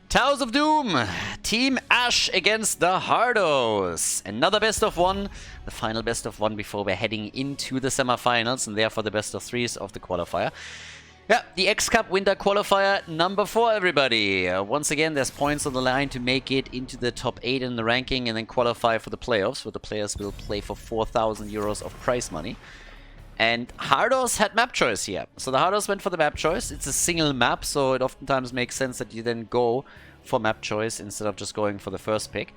Towers of Doom, Team Ash against the Hardos. Another best of one, the final best of one before we're heading into the semifinals and therefore the best of threes of the qualifier. Yeah, the X-Cup Winter Qualifier number 4, everybody. Once again, there's points on the line to make it into the top 8 in the ranking and then qualify for the playoffs, where the players will play for 4,000 euros of prize money. And Hardos had map choice here. So the Hardos went for the map choice. It's a single map, so it oftentimes makes sense that you then go for map choice instead of just going for the first pick.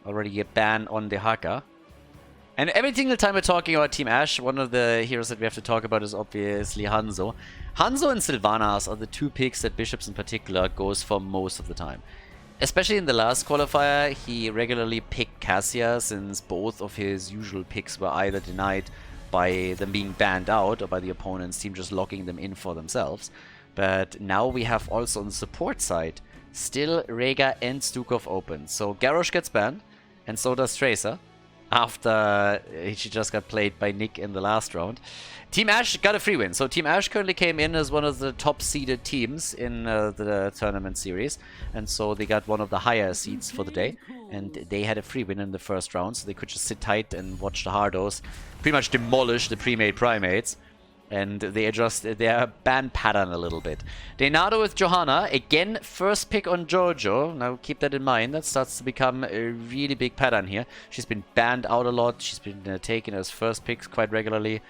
Already a ban on the Haka. And every single time we're talking about Team Ash, one of the heroes that we have to talk about is obviously Hanzo. Hanzo and Sylvanas are the 2 picks that Bishops in particular goes for most of the time. Especially in the last qualifier, he regularly picked Cassia, since both of his usual picks were either denied by them being banned out or by the opponent's team just locking them in for themselves. But now we have also on the support side still Rega and Stukov open. So Garrosh gets banned, and so does Tracer, after she just got played by Nick in the last round. Team Ash got a free win. So Team Ash currently came in as one of the top seeded teams in the tournament series, and so they got one of the higher seeds for the day, and they had a free win in the first round, so they could just sit tight and watch the Hardos pretty much demolish the pre-made primates, and they adjust their ban pattern a little bit. Denado with Johanna, again first pick on Jojo. Now keep that in mind, that starts to become a really big pattern here. She's been banned out a lot, she's been taken as first picks quite regularly,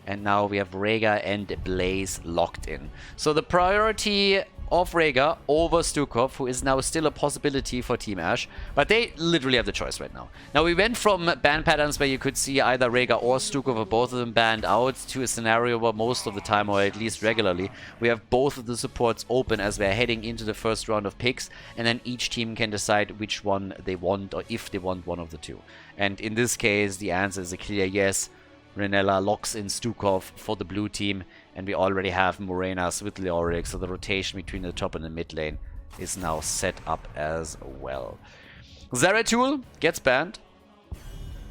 and now we have Rega and Blaze locked in. So the priority of Rega over Stukov, who is now still a possibility for Team Ash, but they literally have the choice right now. Now we went from ban patterns where you could see either Rega or Stukov or both of them banned out to a scenario where most of the time, or at least regularly, we have both of the supports open as we're heading into the first round of picks, and then each team can decide which one they want or if they want one of the two. And in this case, the answer is a clear yes. Renella locks in Stukov for the blue team, and we already have Morenas with Leoric, so the rotation between the top and the mid lane is now set up as well. Zeratul gets banned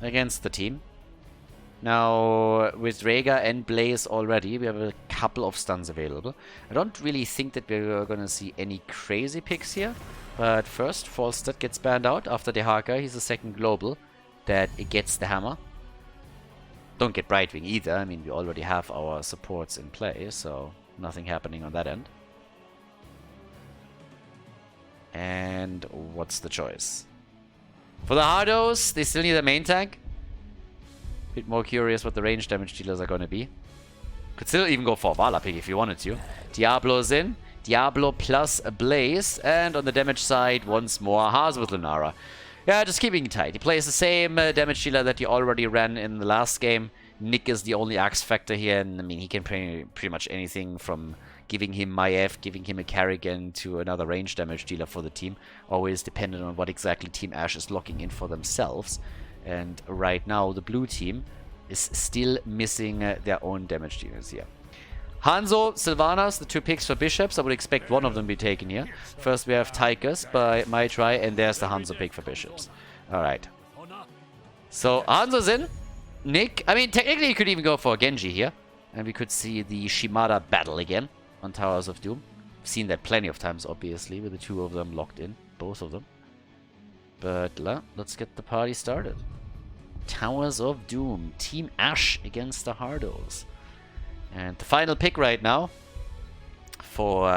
against the team. Now, with Rega and Blaze already, we have a couple of stuns available. I don't really think that we're going to see any crazy picks here, but first, Falstad gets banned out after the Haka. He's the second global that gets the hammer. Don't get Brightwing either. I mean, we already have our supports in play, so nothing happening on that end. And what's the choice? For the Hardos, they still need a main tank. Bit more curious what the range damage dealers are going to be. Could still even go for a Vala pick if you wanted to. Diablo's in. Diablo plus a Blaze. And on the damage side, once more, Haas with Lunara. Yeah, just keeping it tight. He plays the same damage dealer that he already ran in the last game. Nick is the only X factor here, and I mean, he can play pretty much anything from giving him Maiev, giving him a Carrigan to another range damage dealer for the team. Always dependent on what exactly Team Ash is locking in for themselves. And right now, the blue team is still missing their own damage dealers here. Hanzo, Sylvanas, the 2 picks for Bishops. I would expect one of them to be taken here. First we have Tychus by Maitrai, and there's the Hanzo pick for Bishops. Alright. So Hanzo's in. Nick, I mean, technically you could even go for Genji here. And we could see the Shimada battle again on Towers of Doom. We've seen that plenty of times, obviously, with the 2 of them locked in. Both of them. But let's get the party started. Towers of Doom. Team Ash against the Hardos. And the final pick right now for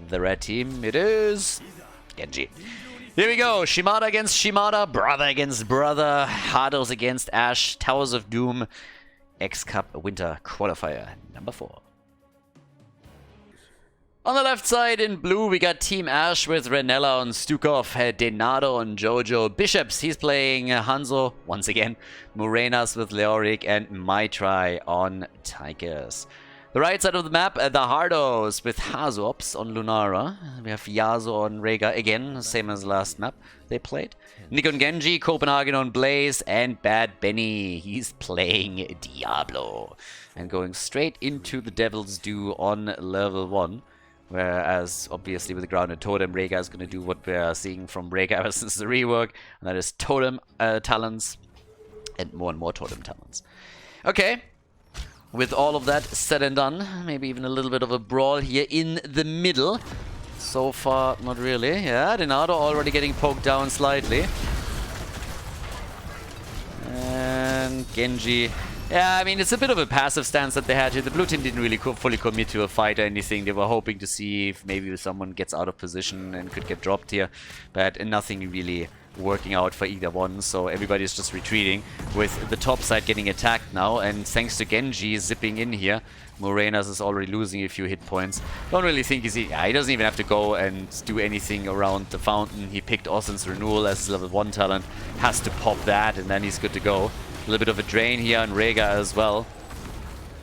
the red team, it is Genji. Here we go, Shimada against Shimada, brother against brother, Hardos against Ash, Towers of Doom, X-Cup Winter Qualifier number 4. On the left side in blue, we got Team Ash with Renella on Stukov, Denado on Jojo, Bishops, he's playing Hanzo once again, Morenas with Leoric, and Maitrai on Tychus. The right side of the map, the Hardos with Hazops on Lunara. We have Yasuo on Rega again, same as the last map they played. Nick on Genji, Copenhagen on Blaze, and Bad Benny, he's playing Diablo. And going straight into the Devil's Due on level 1. Whereas, obviously, with the Grounded Totem, Rega is going to do what we're seeing from Rega ever since the rework, and that is Totem talents, and more Totem talents. Okay, with all of that said and done, maybe even a little bit of a brawl here in the middle. So far, not really. Yeah, Denado already getting poked down slightly. And Genji. Yeah, I mean, it's a bit of a passive stance that they had here. The blue team didn't really fully commit to a fight or anything. They were hoping to see if maybe someone gets out of position and could get dropped here. But nothing really working out for either one. So everybody's just retreating with the top side getting attacked now. And thanks to Genji zipping in here, Morenas is already losing a few hit points. Don't really think he doesn't even have to go and do anything around the fountain. He picked Austin's Renewal as his level 1 talent. Has to pop that and then he's good to go. A little bit of a drain here on Rega as well.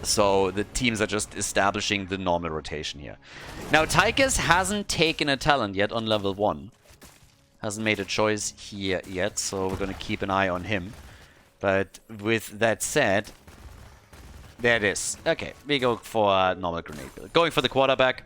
So the teams are just establishing the normal rotation here. Now Tychus hasn't taken a talent yet on level 1. Hasn't made a choice here yet, so we're gonna keep an eye on him. But with that said, there it is. Okay, we go for a normal grenade build. Going for the quarterback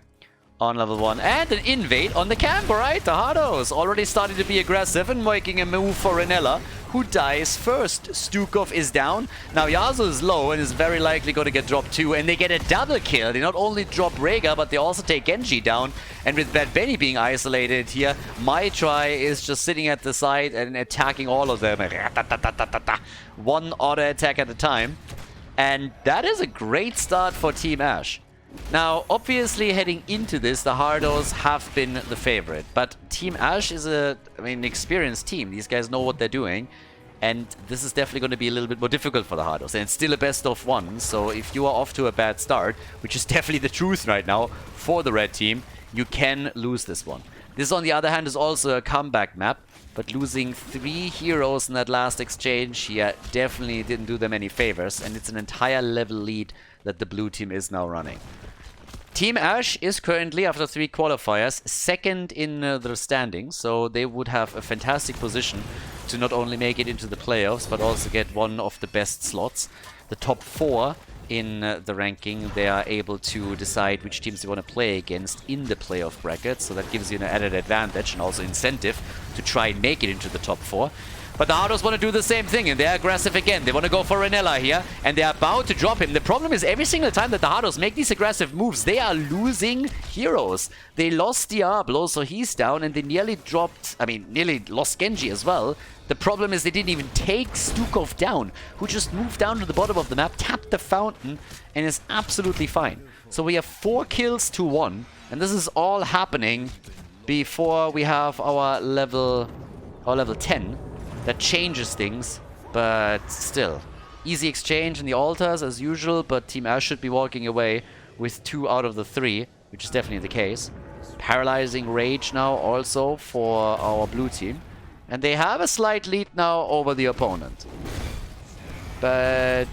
on level 1. And an invade on the camp, right? The Hardos already starting to be aggressive and making a move for Renella, who dies first. Stukov is down. Now Yasuo is low and is very likely going to get dropped too. And they get a double kill. They not only drop Rega, but they also take Genji down. And with Bad Benny being isolated here, My Try is just sitting at the side and attacking all of them. One auto attack at a time. And that is a great start for Team Ash. Now, obviously, heading into this, the Hardos have been the favorite. But Team Ash is an experienced team. These guys know what they're doing. And this is definitely going to be a little bit more difficult for the Hardos. And it's still a best of 1. So if you are off to a bad start, which is definitely the truth right now for the red team, you can lose this one. This, on the other hand, is also a comeback map. But losing 3 heroes in that last exchange here definitely didn't do them any favors. And it's an entire level lead that the blue team is now running. Team Ash is currently, after 3 qualifiers, second in the standings. So they would have a fantastic position to not only make it into the playoffs, but also get one of the best slots. The top 4 in the ranking, they are able to decide which teams they want to play against in the playoff bracket. So that gives you an added advantage and also incentive to try and make it into the top 4. But the Hardos want to do the same thing, and they're aggressive again. They want to go for Renella here, and they are about to drop him. The problem is every single time that the Hardos make these aggressive moves, they are losing heroes. They lost Diablo, so he's down, and they nearly nearly lost Genji as well. The problem is they didn't even take Stukov down, who just moved down to the bottom of the map, tapped the fountain, and is absolutely fine. So we have 4 kills to 1, and this is all happening before we have our level 10. That changes things, but still. Easy exchange in the altars as usual, but Team Ash should be walking away with 2 out of the 3, which is definitely the case. Paralyzing Rage now also for our blue team. And they have a slight lead now over the opponent. But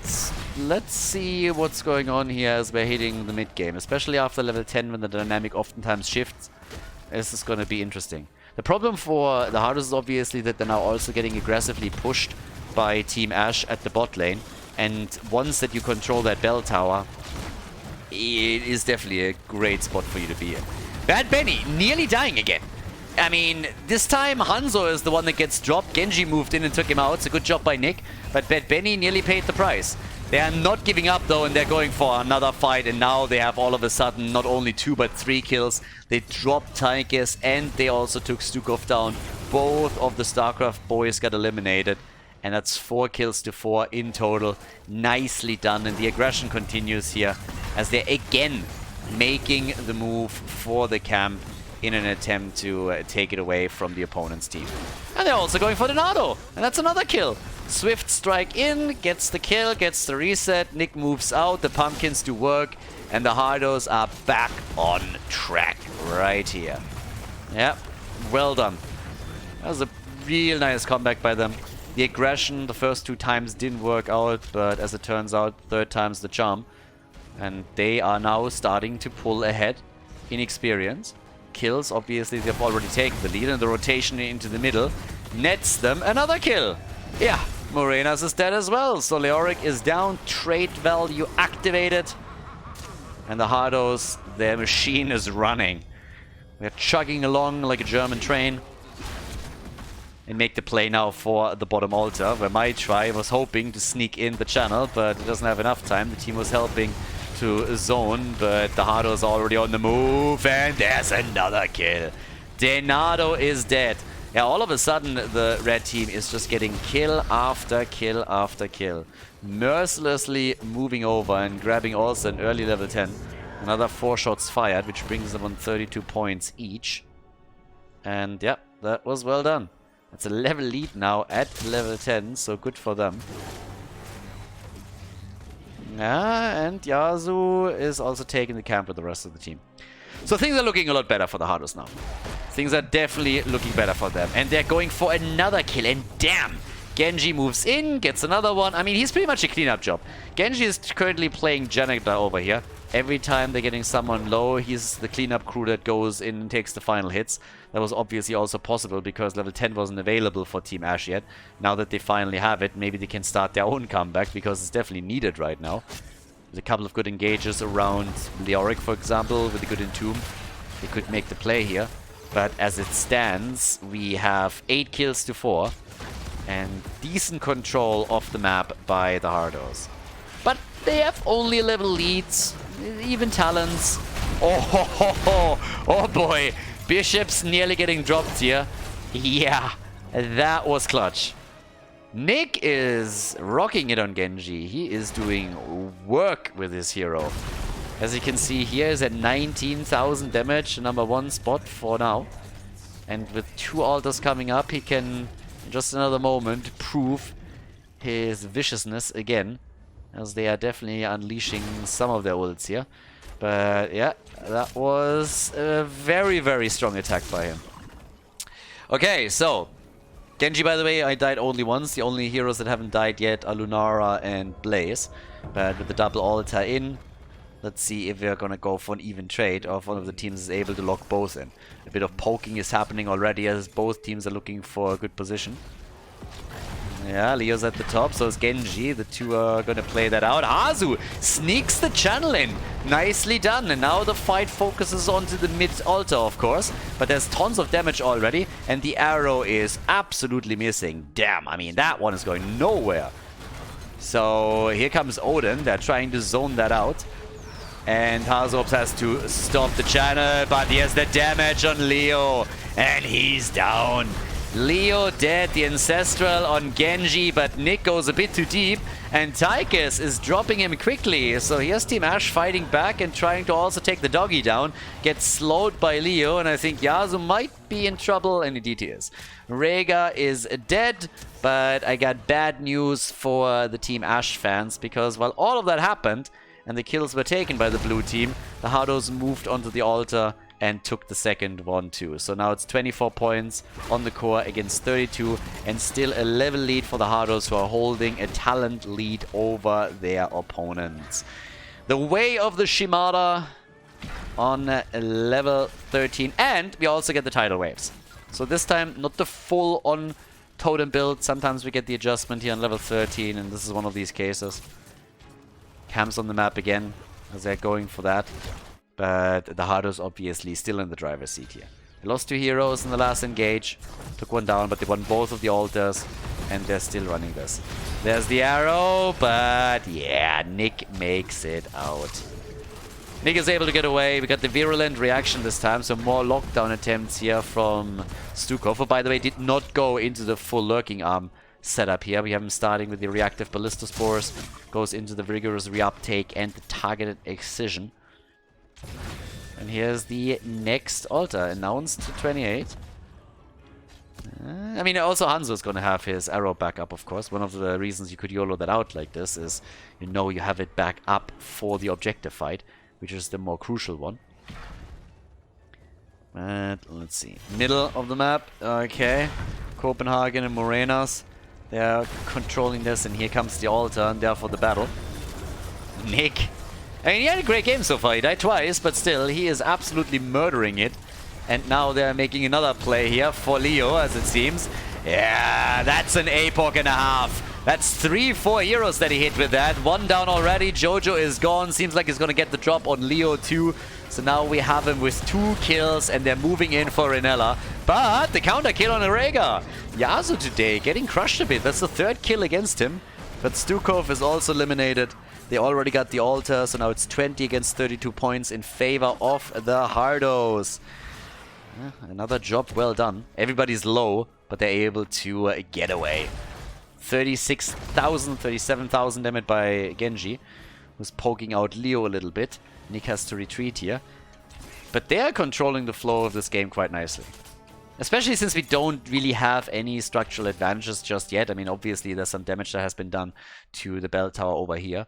let's see what's going on here as we're hitting the mid game, especially after level 10 when the dynamic oftentimes shifts. This is going to be interesting. The problem for the Hardos is obviously that they're now also getting aggressively pushed by Team Ash at the bot lane. And once that you control that bell tower, it is definitely a great spot for you to be in. Bad Benny nearly dying again. I mean, this time Hanzo is the one that gets dropped. Genji moved in and took him out. It's a good job by Nick. But Bad Benny nearly paid the price. They are not giving up though, and they're going for another fight. And now they have all of a sudden not only 2 but 3 kills. They dropped Tychus and they also took Stukov down. Both of the StarCraft boys got eliminated. And that's 4 kills to 4 in total. Nicely done. And the aggression continues here as they're again making the move for the camp in an attempt to take it away from the opponent's team. And they're also going for Denado. And that's another kill. Swift strike in, gets the kill, gets the reset. Nick moves out, the pumpkins do work, and the Hardos are back on track right here. Yeah, well done. That was a real nice comeback by them. The aggression the first 2 times didn't work out, but as it turns out, 3rd time's the charm. And they are now starting to pull ahead in experience. Kills, obviously they've already taken the lead, and the rotation into the middle nets them another kill. Yeah, Morenas is dead as well, so Leoric is down, trait value activated. And the Hardos, their machine is running. They're chugging along like a German train. And make the play now for the bottom altar, where My Try was hoping to sneak in the channel, but it doesn't have enough time. The team was helping to zone, but the Hardos are already on the move, and there's another kill. Denado is dead. Yeah, all of a sudden, the red team is just getting kill after kill after kill. Mercilessly moving over and grabbing also an early level 10. Another 4 shots fired, which brings them on 32 points each. And yeah, that was well done. It's a level lead now at level 10, so good for them. Yeah, and Yasu is also taking the camp with the rest of the team. So things are looking a lot better for the Hardos now. Things are definitely looking better for them. And they're going for another kill. And damn! Genji moves in, gets another one. I mean, he's pretty much a cleanup job. Genji is currently playing janitor over here. Every time they're getting someone low, he's the cleanup crew that goes in and takes the final hits. That was obviously also possible because level 10 wasn't available for Team Ash yet. Now that they finally have it, maybe they can start their own comeback because it's definitely needed right now. There's a couple of good engages around Leoric, for example, with a good Entomb. They could make the play here. But as it stands, we have 8 kills to 4. And decent control of the map by the Hardos. But they have only level leads, even talents. Oh boy, Bishop's nearly getting dropped here. Yeah, that was clutch. Nick is rocking it on Genji. He is doing work with his hero. As you can see here, is at 19,000 damage, number 1 spot for now. And with 2 altars coming up, he can, in just another moment, prove his viciousness again. As they are definitely unleashing some of their ults here. But yeah, that was a very, very strong attack by him. Okay, so Genji, by the way, I died only once. The only heroes that haven't died yet are Lunara and Blaze. But with the double altar in, let's see if we're gonna go for an even trade or if one of the teams is able to lock both in. A bit of poking is happening already as both teams are looking for a good position. Yeah, Leo's at the top, so is Genji. The two are gonna play that out. Hazu sneaks the channel in. Nicely done. And now the fight focuses onto the mid altar, of course. But there's tons of damage already. And the arrow is absolutely missing. Damn, I mean, that one is going nowhere. So here comes Odin. They're trying to zone that out. And Hazops has to stop the channel. But he has the damage on Leo. And he's down. Leo dead, the Ancestral on Genji, but Nick goes a bit too deep, and Tychus is dropping him quickly. So here's Team Ash fighting back and trying to also take the doggy down. Gets slowed by Leo, and I think Yasu might be in trouble, and indeed he is. Rhaegar is dead, but I got bad news for the Team Ash fans, because while all of that happened, and the kills were taken by the blue team, the Hardos moved onto the altar and took the second one too. So now it's 24 points on the core against 32, and still a level lead for the Hardos, who are holding a talent lead over their opponents. The way of the Shimada on level 13, and we also get the tidal waves. So this time not the full on totem build. Sometimes we get the adjustment here on level 13, and this is one of these cases. Camps on the map again as they're going for that. But the Hardos obviously still in the driver's seat here. They lost 2 heroes in the last engage. Took one down, but they won both of the altars. And they're still running this. There's the arrow, but yeah, Nick makes it out. Nick is able to get away. We got the virulent reaction this time, so more lockdown attempts here from Stukov, who, by the way, did not go into the full lurking arm setup here. We have him starting with the reactive ballista spores, goes into the rigorous reuptake and the targeted excision. And here's the next altar, announced to 28. I mean, also Hanzo is going to have his arrow back up, of course. One of the reasons you could YOLO that out like this is, you know, you have it back up for the objective fight, which is the more crucial one. And let's see. Middle of the map. Okay. Copenhagen and Morenas. They're controlling this, and here comes the altar, and therefore the battle. Nick. I mean, he had a great game so far. He died twice, but still, he is absolutely murdering it. And now they're making another play here for Leo, as it seems. Yeah, that's an APOC and a half. That's 3-4 heroes that he hit with that. One down already. Jojo is gone. Seems like he's going to get the drop on Leo too. So now we have him with 2 kills, and they're moving in for Renella. But the counter kill on Rhaegar. Yasu today getting crushed a bit. That's the 3rd kill against him. But Stukov is also eliminated. They already got the altar, so now it's 20 against 32 points in favor of the Hardos. Another job well done. Everybody's low, but they're able to get away. 36,000, 37,000 damage by Genji, who's poking out Leo a little bit. Nick has to retreat here. But they're controlling the flow of this game quite nicely. Especially since we don't really have any structural advantages just yet. I mean, obviously there's some damage that has been done to the bell tower over here.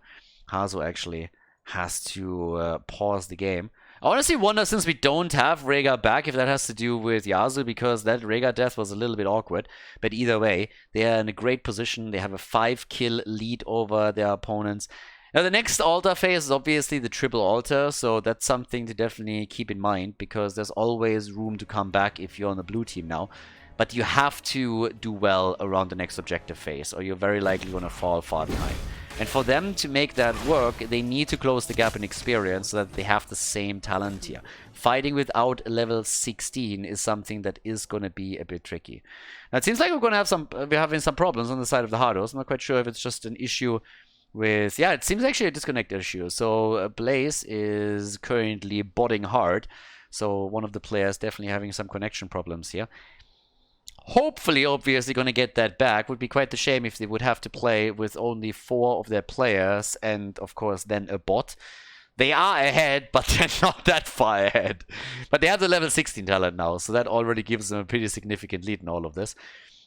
Hazo actually has to pause the game. I honestly wonder, since we don't have Rhaegar back, if that has to do with Yasuo, because that Rhaegar death was a little bit awkward. But either way, they are in a great position. They have a 5-kill lead over their opponents. Now, the next altar phase is obviously the triple altar, so that's something to definitely keep in mind, because there's always room to come back if you're on the blue team now. But you have to do well around the next objective phase, or you're very likely going to fall far behind. And for them to make that work, they need to close the gap in experience so that they have the same talent here. Fighting without level 16 is something that is going to be a bit tricky. Now, it seems like we're having some problems on the side of the Hardos. I'm not quite sure if it's just an issue with... Yeah, it seems actually a disconnect issue. So Blaze is currently botting hard. So one of the players definitely having some connection problems here. Hopefully, obviously, going to get that back. Would be quite a shame if they would have to play with only 4 of their players and, of course, then a bot. They are ahead, but they're not that far ahead. But they have the level 16 talent now, so that already gives them a pretty significant lead in all of this.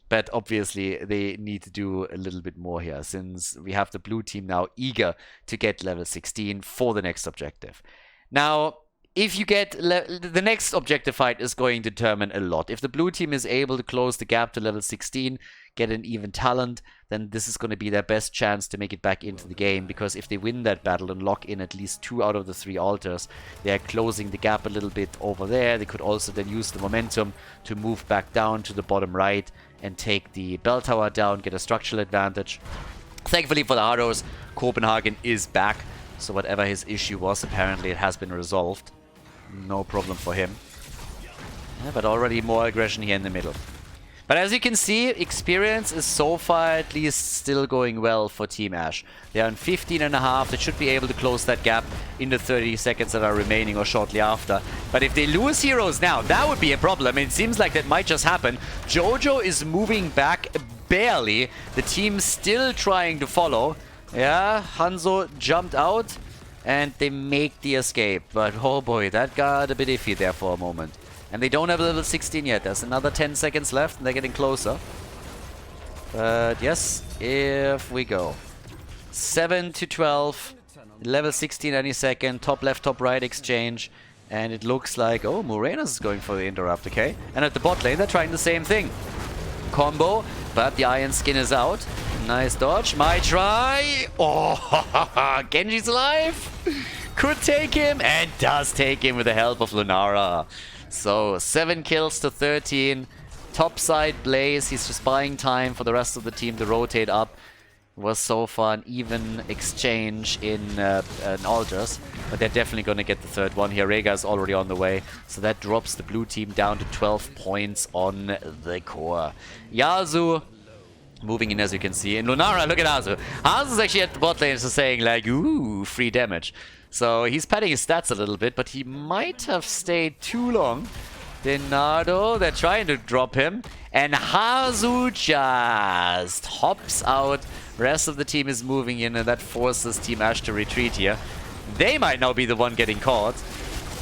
But obviously, they need to do a little bit more here, since we have the blue team now eager to get level 16 for the next objective. Now, if you get the next objective fight is going to determine a lot. If the blue team is able to close the gap to level 16, get an even talent, then this is going to be their best chance to make it back into the game. Because if they win that battle and lock in at least 2 out of the 3 altars, they are closing the gap a little bit over there. They could also then use the momentum to move back down to the bottom right and take the bell tower down, get a structural advantage. Thankfully for the Hardos, Copenhagen is back. So whatever his issue was, apparently it has been resolved. No problem for him. Yeah, but already more aggression here in the middle. But as you can see, experience is so far at least still going well for Team Ash. They are on 15.5. They should be able to close that gap in the 30 seconds that are remaining or shortly after. But if they lose heroes now, that would be a problem. It seems like that might just happen. Jojo is moving back barely. The team's still trying to follow. Yeah, Hanzo jumped out. And they make the escape. But oh boy, that got a bit iffy there for a moment. And they don't have level 16 yet. There's another 10 seconds left and they're getting closer. But yes, if we go. 7 to 12. Level 16 any second. Top left, top right exchange. And it looks like, oh, Morenas is going for the interrupt, okay? And at the bot lane, they're trying the same thing. Combo, but the Iron Skin is out. Nice dodge. Might try. Oh, Genji's alive. Could take him and does take him with the help of Lunara. So 7 kills to 13. Topside Blaze. He's just buying time for the rest of the team to rotate up. It was so far an even exchange in altars. But they're definitely going to get the third one here. Rhaegar is already on the way. So that drops the blue team down to 12 points on the core. Yasuo moving in, as you can see. And Lunara, look at Hazo. Hazo's actually at the bot lane, just saying like, ooh, free damage. So he's padding his stats a little bit, but he might have stayed too long. Denardo, they're trying to drop him. And Hazu just hops out. Rest of the team is moving in, and that forces Team Ash to retreat here. They might now be the one getting caught.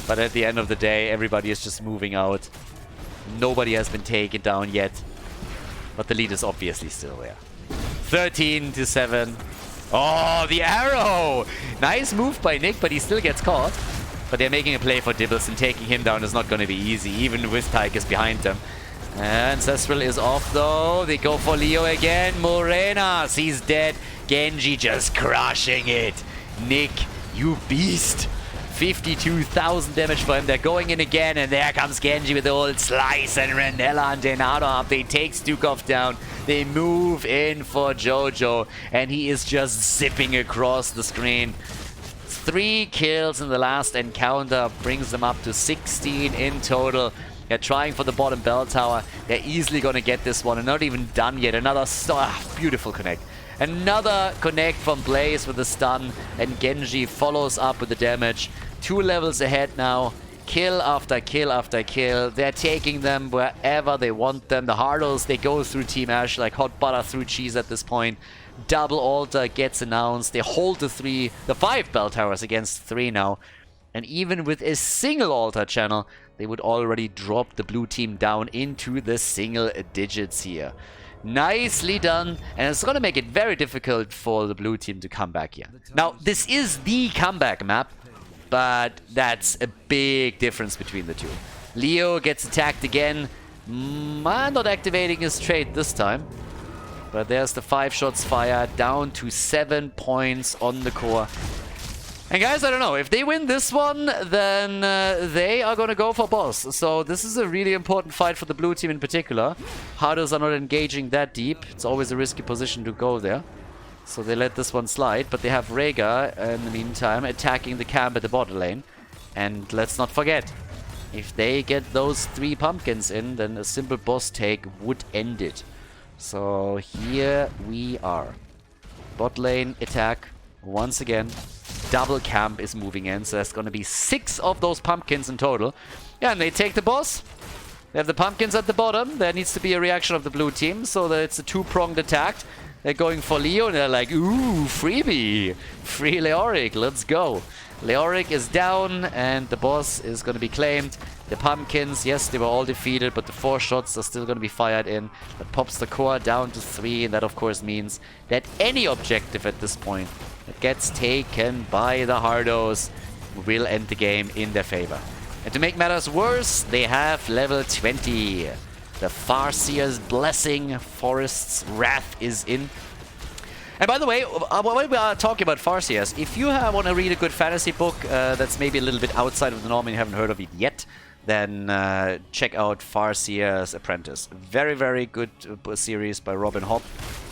But at the end of the day, everybody is just moving out. Nobody has been taken down yet. But the lead is obviously still there. 13 to 7. Oh, the arrow! Nice move by Nick, but he still gets caught. But they're making a play for Dibbles, and taking him down is not going to be easy, even with Tychus behind them. Ancestral is off though. They go for Leo again. Morenas, he's dead. Genji just crushing it. Nick, you beast. 52,000 damage for him. They're going in again, and there comes Genji with the old slice, and Renella and Denado up. They take Stukov down. They move in for Jojo, and he is just zipping across the screen. 3 kills in the last encounter brings them up to 16 in total. They're trying for the bottom bell tower. They're easily going to get this one, and not even done yet. Another beautiful connect. Another connect from Blaze with the stun, and Genji follows up with the damage. 2 levels ahead now. Kill after kill after kill. They're taking them wherever they want them. The Hardos, they go through Team Ashe like hot butter through cheese at this point. Double altar gets announced. They hold the 5 bell towers against 3 now. And even with a single altar channel, they would already drop the blue team down into the single digits here. Nicely done, and it's going to make it very difficult for the blue team to come back here. Now, this is the comeback map, but that's a big difference between the two. Leo gets attacked again. Not activating his trait this time. But there's the 5 shots fired, down to 7 points on the core. And guys, I don't know, if they win this one, then they are going to go for boss. So this is a really important fight for the blue team in particular. Hardos are not engaging that deep. It's always a risky position to go there. So they let this one slide, but they have Rhaegar in the meantime attacking the camp at the bot lane. And let's not forget, if they get those 3 pumpkins in, then a simple boss take would end it. So here we are. Bot lane attack once again. Double camp is moving in, so there's going to be 6 of those pumpkins in total. Yeah, and they take the boss. They have the pumpkins at the bottom. There needs to be a reaction of the blue team, so that it's a 2-pronged attack. They're going for Leo, and they're like, ooh, freebie. Free Leoric, let's go. Leoric is down, and the boss is going to be claimed. The pumpkins, yes, they were all defeated, but the 4 shots are still going to be fired in. That pops the core down to 3, and that, of course, means that any objective at this point that gets taken by the Hardos will end the game in their favor. And to make matters worse, they have level 20. The Farseer's Blessing, Forest's Wrath is in. And by the way, when we are talking about Farseers, if you want to read a good fantasy book that's maybe a little bit outside of the norm and you haven't heard of it yet, then check out Farseer's Apprentice. Very, very good series by Robin Hobb.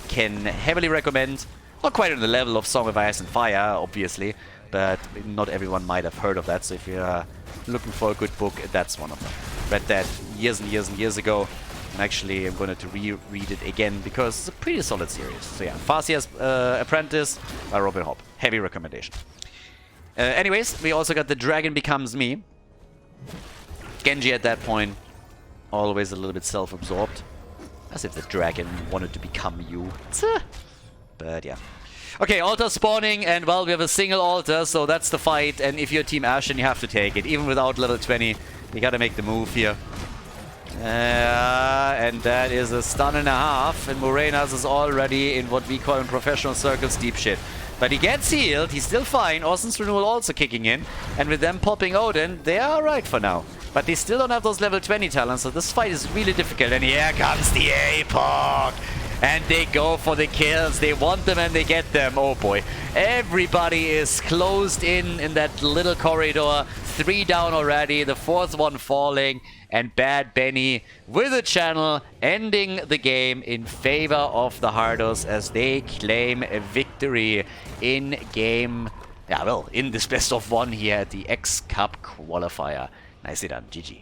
Can heavily recommend. Not quite on the level of Song of Ice and Fire, obviously, but not everyone might have heard of that. So if you're looking for a good book, that's one of them. Read that years and years and years ago. And actually, I'm going to reread it again because it's a pretty solid series. So yeah, Farseer's Apprentice by Robin Hobb. Heavy recommendation. Anyways, we also got the Dragon Becomes Me. Genji at that point, always a little bit self-absorbed. As if the dragon wanted to become you. But yeah. Okay, altar spawning, and well, we have a single altar, so that's the fight. And if you're Team Ashe, then you have to take it. Even without level 20, you gotta make the move here. And that is a stun and a half, and Morenas is already in what we call in professional circles deep shit. But he gets healed, he's still fine, Austin's Renewal also kicking in, and with them popping Odin, they are alright for now. But they still don't have those level 20 talents, so this fight is really difficult. And here comes the APOC! And they go for the kills, they want them and they get them. Oh boy, everybody is closed in that little corridor. 3 down already, the 4th one falling, and Bad Benny with a channel ending the game in favor of the Hardos as they claim a victory in game, in this best of 1 here at the X Cup qualifier. Nicely done, GG.